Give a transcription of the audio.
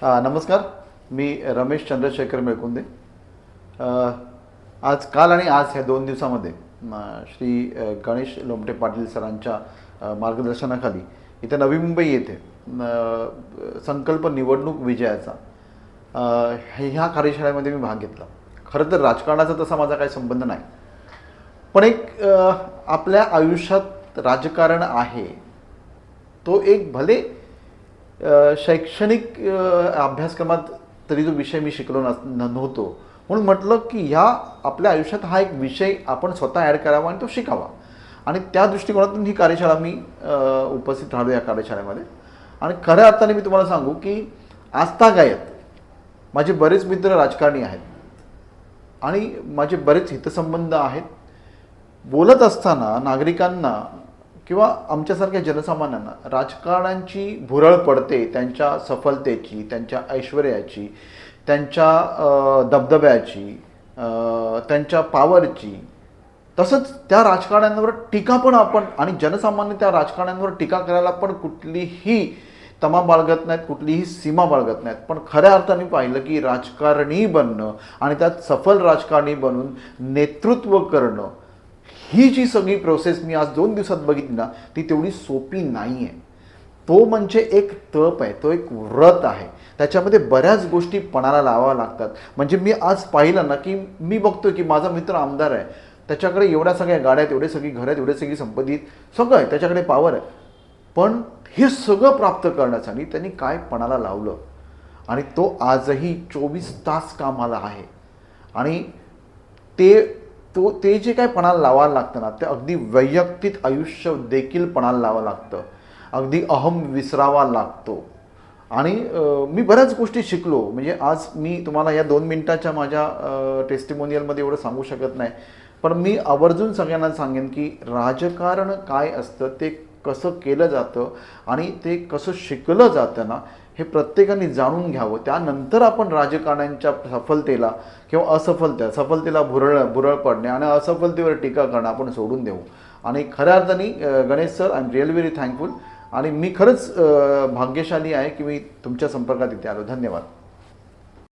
नमस्कार. मी रमेश चंद्रशेखर मेळकुंदे. काल आणि आज ह्या 2 दिवसामध्ये श्री गणेश लोमटे पाटील सरांच्या मार्गदर्शनाखाली इथे नवी मुंबई येथे संकल्प निवडणूक विजयाचा ह्या कार्यशाळेमध्ये मी भाग घेतला. खरं तर राजकारणाचा तसा माझा काही संबंध नाही, पण एक आपल्या आयुष्यात राजकारण आहे. तो एक भले शैक्षणिक अभ्यासक्रमात तरी जो विषय मी शिकलो नव्हतो, म्हणून म्हटलं की ह्या आपल्या आयुष्यात हा एक विषय आपण स्वतः ॲड करावा आणि तो शिकावा. आणि त्या दृष्टिकोनातून ही कार्यशाळा मी उपस्थित राहिलो या कार्यशाळेमध्ये. आणि खऱ्या अर्थाने मी तुम्हाला सांगू की आजतागायत माझे बरेच मित्र राजकारणी आहेत आणि माझे बरेच हितसंबंध आहेत. बोलत असताना नागरिकांना किंवा आमच्यासारख्या जनसामान्यांना राजकारण्यांची भुरळ पडते, त्यांच्या सफलतेची, त्यांच्या ऐश्वर्याची, त्यांच्या दबदब्याची, त्यांच्या पावरची. तसंच त्या राजकारण्यांवर टीका पण आपण आणि जनसामान्य त्या राजकारण्यांवर टीका करायला पण कुठलीही तमा बाळगत नाहीत, कुठलीही सीमा बाळगत नाहीत. पण खऱ्या अर्थाने पाहिलं की राजकारणी बनणं आणि त्यात सफल राजकारणी बनून नेतृत्व करणं, ही जी सगळी प्रोसेस मी आज 2 दिवसात बघितली ना, ती तेवढी सोपी नाही आहे. तो म्हणजे एक तप आहे, तो एक व्रत आहे. त्याच्यामध्ये बऱ्याच गोष्टी पणाला लावाव्या लागतात. म्हणजे मी आज पाहिलं ना की मी बघतोय की माझा मित्र आमदार आहे, त्याच्याकडे एवढ्या सगळ्या गाड्या आहेत, एवढे सगळी घरं आहेत, एवढे सगळी संपत्ती, सगळं आहे, त्याच्याकडे पॉवर आहे. पण हे सगळं प्राप्त करण्यासाठी त्यांनी काय पणाला लावलं आणि तो आजही 24 तास कामाला आहे. आणि ते जे काय पणाला लावायला लागतं ना, ते अगदी वैयक्तिक आयुष्य देखील पणाला लावावं लागतं, अगदी अहम विसरावा लागतो. आणि मी बऱ्याच गोष्टी शिकलो. म्हणजे आज मी तुम्हाला या 2 मिनिटाच्या माझ्या टेस्टिमोनियलमध्ये एवढं सांगू शकत नाही, पण मी आवर्जून सगळ्यांना सांगेन की राजकारण काय असतं, ते कसं केलं जातं आणि ते कसं शिकलं जातं ना, हे प्रत्येकाने जाणून घ्यावं. त्यानंतर आपण राजकारण्यांच्या सफलतेला किंवा सफलतेला भुरळ पडणे आणि असफलतेवर टीका करणं आपण सोडून देऊ. आणि खऱ्या अर्थाने Ganesh sir, I am really very thankful. आणि मी खरंच भाग्यशाली आहे की मी तुमच्या संपर्कात इथे आलो. धन्यवाद.